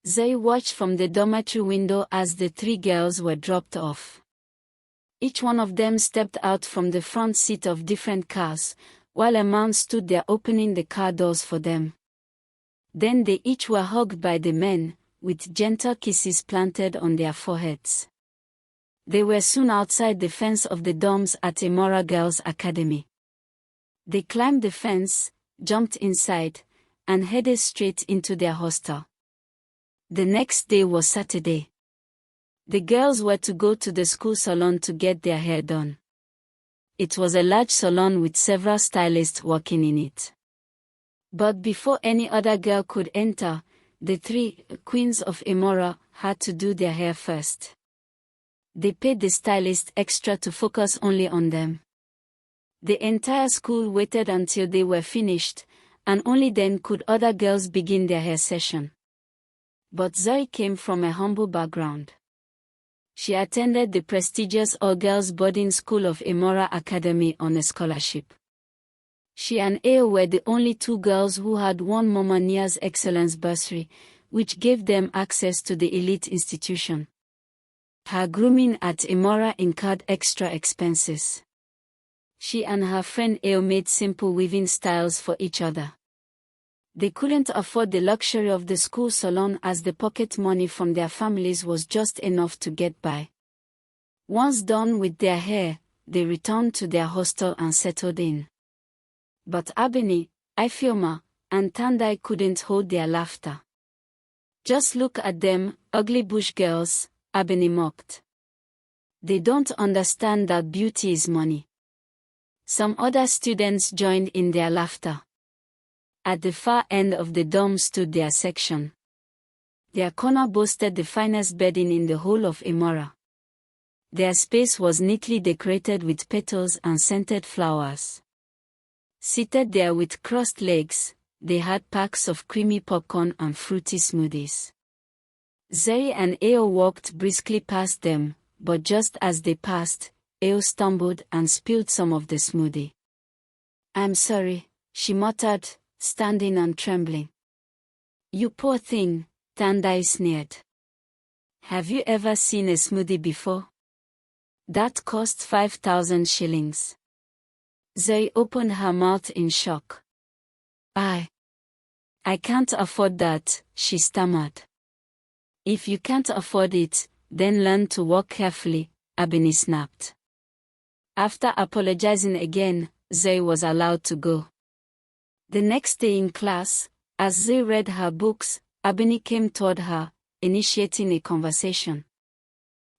Zuri watched from the dormitory window as the three girls were dropped off. Each one of them stepped out from the front seat of different cars, while a man stood there opening the car doors for them. Then they each were hugged by the men, with gentle kisses planted on their foreheads. They were soon outside the fence of the dorms at Imara Girls Academy. They climbed the fence, jumped inside, and headed straight into their hostel. The next day was Saturday. The girls were to go to the school salon to get their hair done. It was a large salon with several stylists working in it. But before any other girl could enter, the three queens of Imara had to do their hair first. They paid the stylist extra to focus only on them. The entire school waited until they were finished, and only then could other girls begin their hair session. But Zuri came from a humble background. She attended the prestigious all-girls boarding school of Imara Academy on a scholarship. She and Ao were the only two girls who had won Mama Nia's Excellence Bursary, which gave them access to the elite institution. Her grooming at Imara incurred extra expenses. She and her friend Ao made simple weaving styles for each other. They couldn't afford the luxury of the school salon as the pocket money from their families was just enough to get by. Once done with their hair, they returned to their hostel and settled in. But Abeni, Ifeoma, and Tandai couldn't hold their laughter. "Just look at them, ugly bush girls," Abeni mocked. "They don't understand that beauty is money." Some other students joined in their laughter. At the far end of the dorm stood their section. Their corner boasted the finest bedding in the whole of Imara. Their space was neatly decorated with petals and scented flowers. Seated there with crossed legs, they had packs of creamy popcorn and fruity smoothies. Zuri and Ao walked briskly past them, but just as they passed, Ao stumbled and spilled some of the smoothie. "I'm sorry," she muttered, standing and trembling. "You poor thing," Tandai sneered. "Have you ever seen a smoothie before? That cost 5,000 shillings. Zuri opened her mouth in shock. I can't afford that," she stammered. "If you can't afford it, then learn to walk carefully," Abeni snapped. After apologizing again, Zuri was allowed to go. The next day in class, as Zuri read her books, Abeni came toward her, initiating a conversation.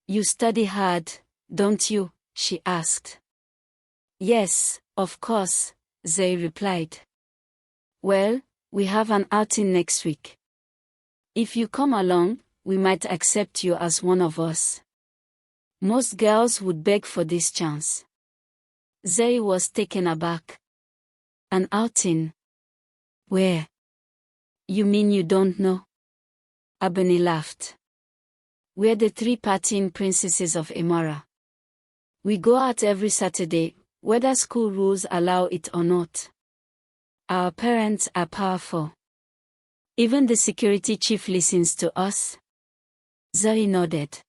"You study hard, don't you?" she asked. "Yes, of course," Zuri replied. "Well, we have an outing next week. If you come along, we might accept you as one of us." Most girls would beg for this chance. Zuri was taken aback. "An outing? Where? You mean you don't know?" Abeni laughed. "We're the three partying princesses of Imara. We go out every Saturday, whether school rules allow it or not. Our parents are powerful. Even the security chief listens to us." Zuri nodded.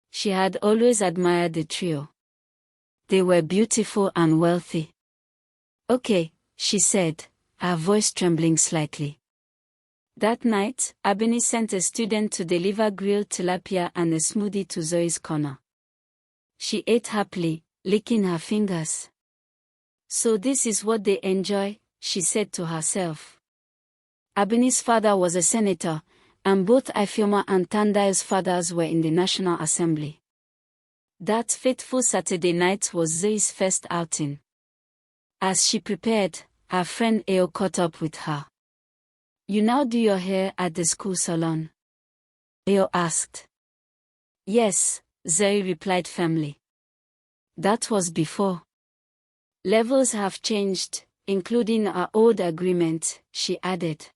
She had always admired the trio. They were beautiful and wealthy. "Okay," she said, her voice trembling slightly. That night, Abeni sent a student to deliver grilled tilapia and a smoothie to Zuri's corner. She ate happily, licking her fingers. "So this is what they enjoy," she said to herself. Abeni's father was a senator, and both Ifeoma and Tandai's fathers were in the National Assembly. That fateful Saturday night was Zuri's first outing. As she prepared, her friend Ao caught up with her. "You now do your hair at the school salon?" Ao asked. "Yes," Zuri replied firmly. "That was before. Levels have changed, including our old agreement," she added.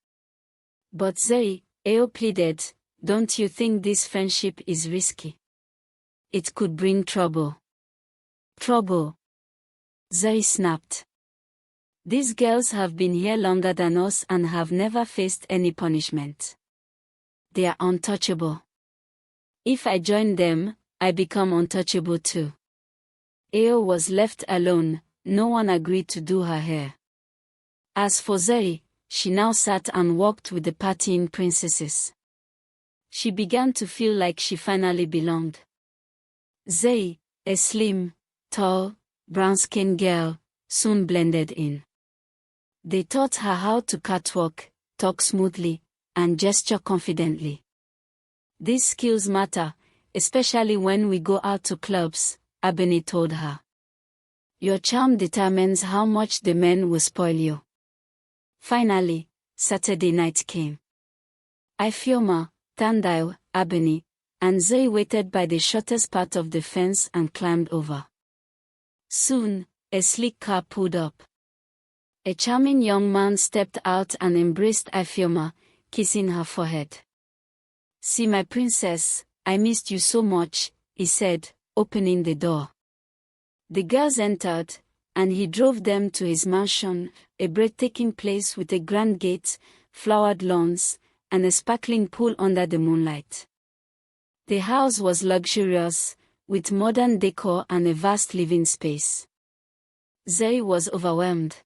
"But Zuri," Ao pleaded, "don't you think this friendship is risky? It could bring trouble." "Trouble?" Zuri snapped. "These girls have been here longer than us and have never faced any punishment. They are untouchable. If I join them, I become untouchable too. Eo was left alone, no one agreed to do her hair. As for Zuri, she now sat and walked with the partying princesses. She began to feel like she finally belonged. Zuri, a slim, tall, brown-skinned girl, soon blended in. They taught her how to catwalk, talk smoothly, and gesture confidently. These skills matter, especially when we go out to clubs, Ebony told her. Your charm determines how much the men will spoil you. Finally, Saturday night came. Ifeoma, Tandai, Ebony, and Zuri waited by the shortest part of the fence and climbed over. Soon, a sleek car pulled up. A charming young man stepped out and embraced Ifeoma, kissing her forehead. See my princess, I missed you so much, he said, opening the door. The girls entered, and he drove them to his mansion, a breathtaking place with a grand gate, flowered lawns, and a sparkling pool under the moonlight. The house was luxurious, with modern decor and a vast living space. Zuri was overwhelmed.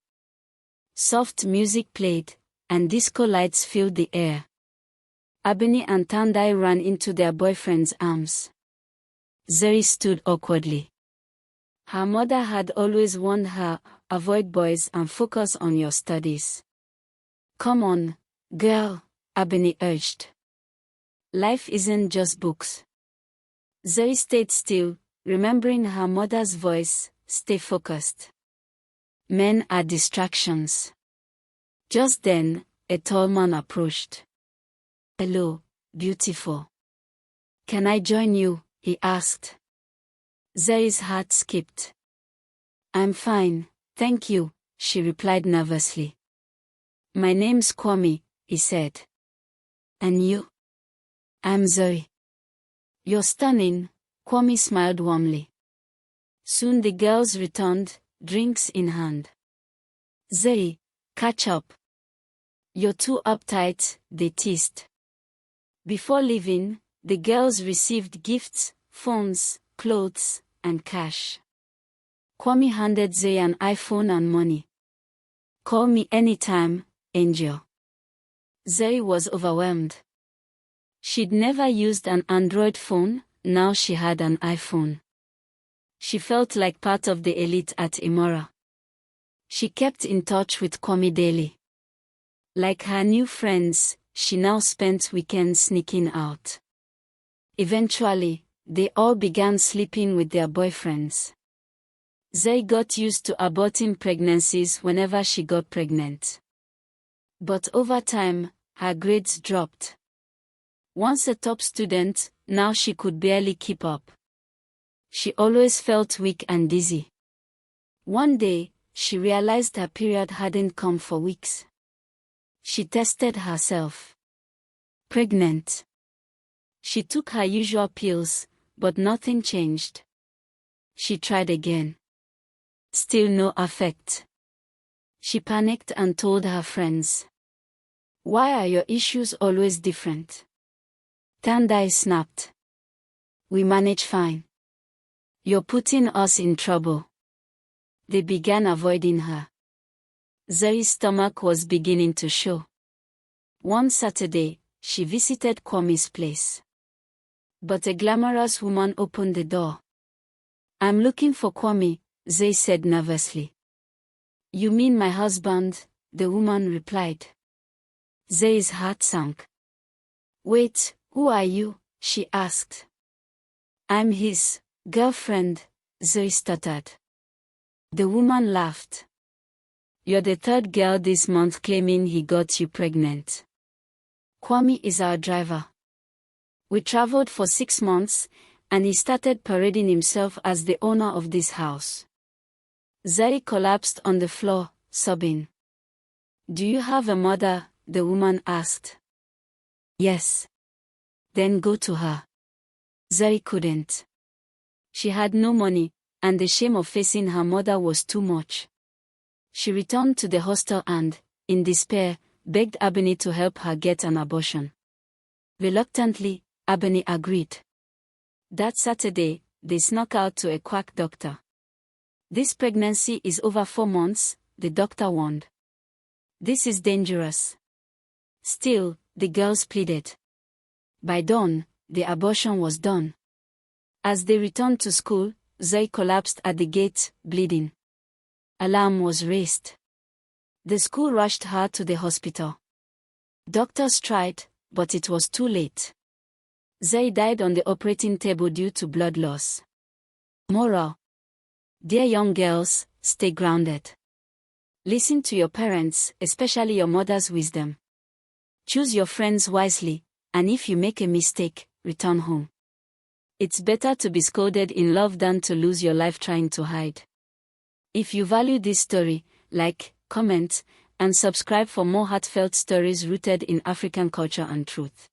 Soft music played, and disco lights filled the air. Ebony and Tandai ran into their boyfriend's arms. Zuri stood awkwardly. Her mother had always warned her, avoid boys and focus on your studies. Come on, girl, Ebony urged. Life isn't just books. Zuri stayed still, remembering her mother's voice, stay focused. Men are distractions. Just then, a tall man approached. Hello, beautiful. Can I join you? He asked. Zuri's heart skipped. I'm fine, thank you, she replied nervously. My name's Kwame, he said. And you? I'm Zuri. You're stunning, Kwame smiled warmly. Soon the girls returned, drinks in hand. Zuri, catch up. You're too uptight, they teased. Before leaving, the girls received gifts, phones, clothes, and cash. Kwame handed Zuri an iPhone and money. Call me anytime, Angel. Zuri was overwhelmed. She'd never used an Android phone, now she had an iPhone. She felt like part of the elite at Imara. She kept in touch with Kwame daily. Like her new friends, she now spent weekends sneaking out. Eventually, they all began sleeping with their boyfriends. Zuri got used to aborting pregnancies whenever she got pregnant. But over time, her grades dropped. Once a top student, now she could barely keep up. She always felt weak and dizzy. One day, she realized her period hadn't come for weeks. She tested herself. Pregnant. She took her usual pills, but nothing changed. She tried again. Still no effect. She panicked and told her friends. Why are your issues always different? Tandai snapped. We manage fine. You're putting us in trouble. They began avoiding her. Zuri's stomach was beginning to show. One Saturday, she visited Kwame's place. But a glamorous woman opened the door. I'm looking for Kwame, Zuri said nervously. You mean my husband? The woman replied. Zuri's heart sank. Wait, who are you? She asked. I'm his girlfriend, Zuri stuttered. The woman laughed. You're the third girl this month claiming he got you pregnant. Kwame is our driver. We traveled for 6 months, and he started parading himself as the owner of this house. Zuri collapsed on the floor, sobbing. Do you have a mother? The woman asked. Yes. Then go to her. Zuri couldn't. She had no money, and the shame of facing her mother was too much. She returned to the hostel and, in despair, begged Ebony to help her get an abortion. Reluctantly, Ebony agreed. That Saturday, they snuck out to a quack doctor. This pregnancy is over 4 months, the doctor warned. This is dangerous. Still, the girls pleaded. By dawn, the abortion was done. As they returned to school, Zuri collapsed at the gate, bleeding. Alarm was raised. The school rushed her to the hospital. Doctors tried, but it was too late. Zuri died on the operating table due to blood loss. Moral: dear young girls, stay grounded. Listen to your parents, especially your mother's wisdom. Choose your friends wisely, and if you make a mistake, return home. It's better to be scolded in love than to lose your life trying to hide. If you value this story, like, comment, and subscribe for more heartfelt stories rooted in African culture and truth.